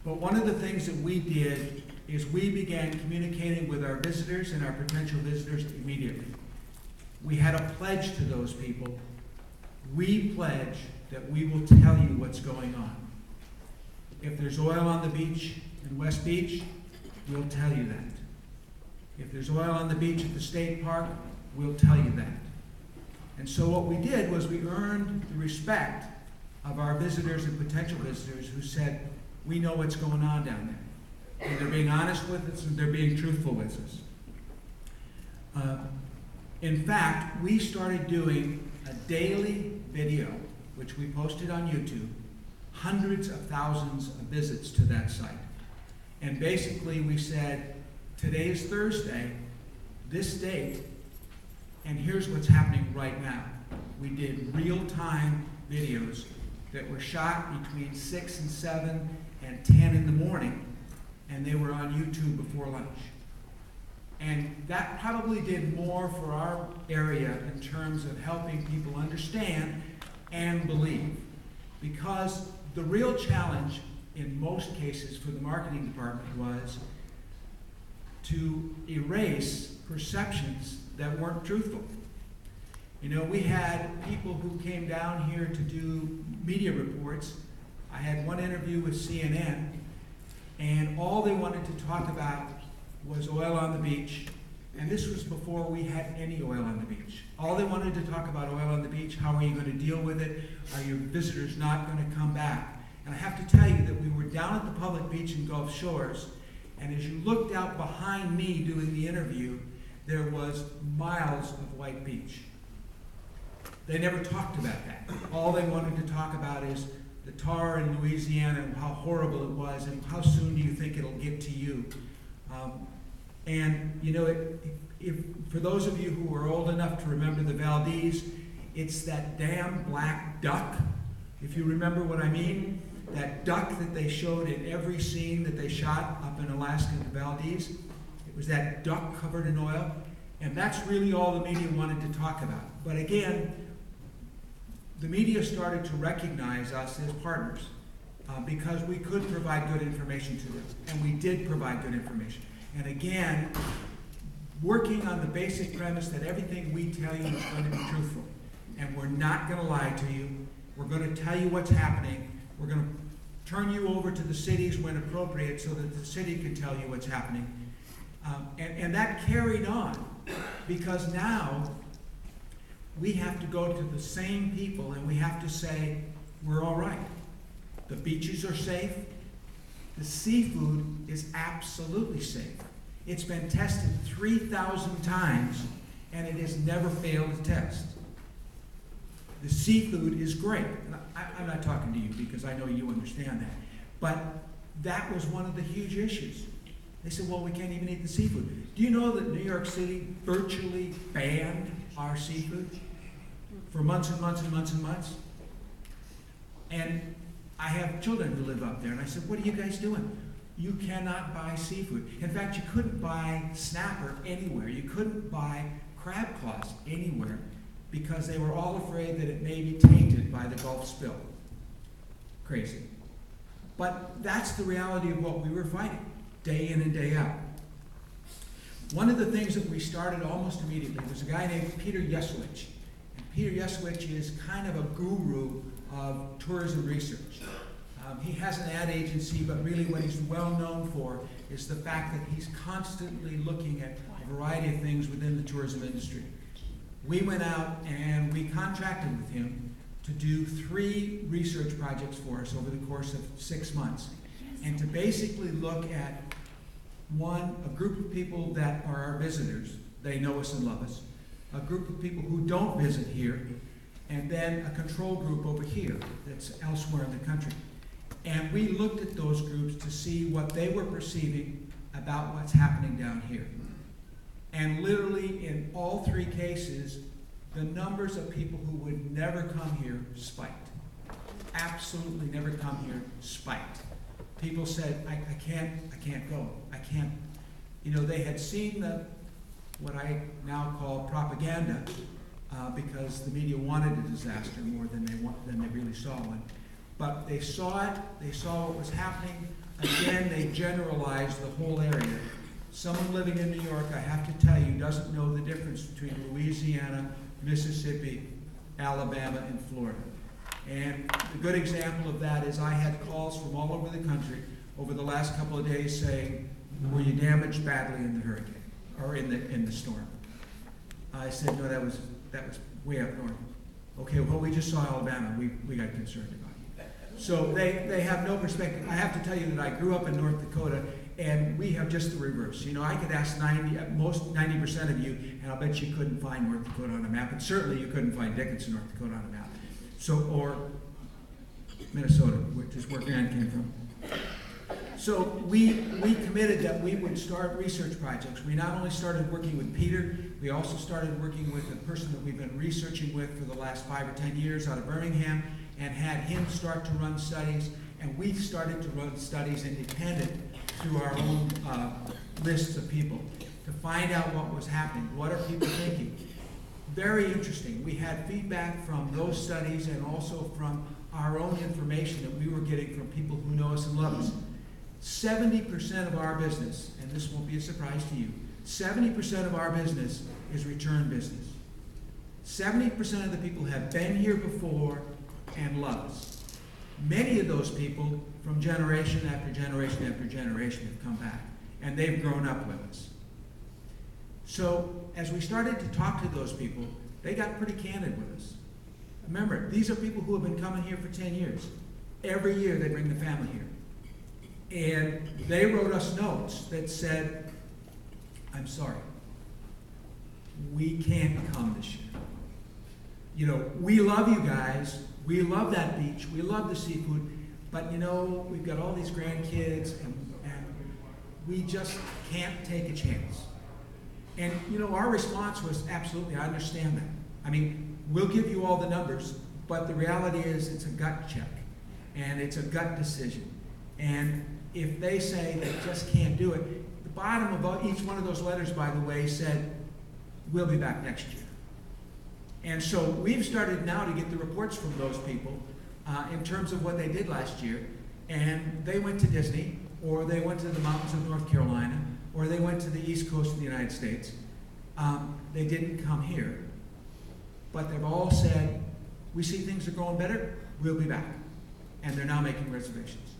But one of the things that we did is we began communicating with our visitors and our potential visitors immediately. We had a pledge to those people. We pledge that we will tell you what's going on. If there's oil on the beach in West Beach, we'll tell you that. If there's oil on the beach at the state park, we'll tell you that. And so what we did was we earned the respect of our visitors and potential visitors who said, we know what's going on down there. And they're being honest with us and they're being truthful with us. In fact, we started doing a daily video, which we posted on YouTube, hundreds of thousands of visits to that site. And basically we said, today's Thursday, this date, and here's what's happening right now. We did real-time videos that were shot between 6 and 7 and 10 in the morning, and they were on YouTube before lunch. And that probably did more for our area in terms of helping people understand and believe. Because the real challenge in most cases for the marketing department was to erase perceptions that weren't truthful. You know, we had people who came down here to do media reports. I had one interview with CNN, and all they wanted to talk about was oil on the beach. And this was before we had any oil on the beach. All they wanted to talk about oil on the beach, how are you going to deal with it? Are your visitors not going to come back? And I have to tell you that we were down at the public beach in Gulf Shores, and as you looked out behind me doing the interview, there was miles of white beach. They never talked about that. All they wanted to talk about is the tar in Louisiana and how horrible it was and how soon do you think it'll get to you. And you know, if for those of you who are old enough to remember the Valdez, it's that damn black duck, if you remember what I mean. That duck that they showed in every scene that they shot up in Alaska in the Valdez. It was that duck covered in oil. And that's really all the media wanted to talk about. But again, the media started to recognize us as partners because we could provide good information to them. And we did provide good information. And again, working on the basic premise that everything we tell you is going to be truthful. And we're not going to lie to you. We're going to tell you what's happening. We're going to turn you over to the cities when appropriate so that the city can tell you what's happening. And that carried on because now we have to go to the same people and we have to say, we're all right. The beaches are safe. The seafood is absolutely safe. It's been tested 3,000 times and it has never failed to test. The seafood is great. I'm not talking to you because I know you understand that. But that was one of the huge issues. They said, well, we can't even eat the seafood. Do you know that New York City virtually banned our seafood for months and months and months and months? And I have children who live up there, and I said, what are you guys doing? You cannot buy seafood. In fact, you couldn't buy snapper anywhere. You couldn't buy crab claws anywhere because they were all afraid that it may be tainted by the Gulf spill. Crazy. But that's the reality of what we were fighting, day in and day out. One of the things that we started almost immediately was a guy named Peter Yesowich. And Peter Yesowich is kind of a guru of tourism research. He has an ad agency, but really what he's well known for is the fact that he's constantly looking at a variety of things within the tourism industry. We went out and we contracted with him to do 3 research projects for us over the course of 6 months. And to basically look at, one, a group of people that are our visitors, they know us and love us, a group of people who don't visit here, and then a control group over here that's elsewhere in the country. And we looked at those groups to see what they were perceiving about what's happening down here. And literally in all 3 cases, the numbers of people who would never come here spiked. Absolutely never come here spiked. People said, I can't go. I can't. You know, they had seen what I now call propaganda because the media wanted a disaster more than they really saw one. But they saw it, they saw what was happening, again, they generalized the whole area. Someone living in New York, I have to tell you, doesn't know the difference between Louisiana, Mississippi, Alabama, and Florida. And a good example of that is I had calls from all over the country over the last couple of days saying, were you damaged badly in the hurricane or in the storm? I said, no, that was way up north. Okay, well, we just saw Alabama. We got concerned about it. So they have no perspective. I have to tell you that I grew up in North Dakota, and we have just the reverse. You know, I could ask 90% of you, and I'll bet you couldn't find North Dakota on a map, and certainly you couldn't find Dickinson, North Dakota on a map. So, or Minnesota, which is where Grant came from. So we committed that we would start research projects. We not only started working with Peter, we also started working with a person that we've been researching with for the last 5 or 10 years out of Birmingham, and had him start to run studies, and we started to run studies independent through our own lists of people to find out what was happening. What are people thinking? Very interesting. We had feedback from those studies and also from our own information that we were getting from people who know us and love us. 70% of our business, and this won't be a surprise to you, 70% of our business is return business. 70% of the people have been here before and love us. Many of those people from generation after generation after generation have come back, and they've grown up with us. So as we started to talk to those people, they got pretty candid with us. Remember, these are people who have been coming here for 10 years. Every year they bring the family here. And they wrote us notes that said, I'm sorry, we can't come this year. You know, we love you guys, we love that beach, we love the seafood, but you know, we've got all these grandkids and we just can't take a chance. And you know, our response was, absolutely, I understand that. I mean, we'll give you all the numbers, but the reality is it's a gut check, and it's a gut decision. And if they say they just can't do it, the bottom of each one of those letters, by the way, said, we'll be back next year. And so we've started now to get the reports from those people in terms of what they did last year. And they went to Disney, or they went to the mountains of North Carolina, or they went to the East Coast of the United States. They didn't come here. But they've all said, we see things are going better, we'll be back. And they're now making reservations.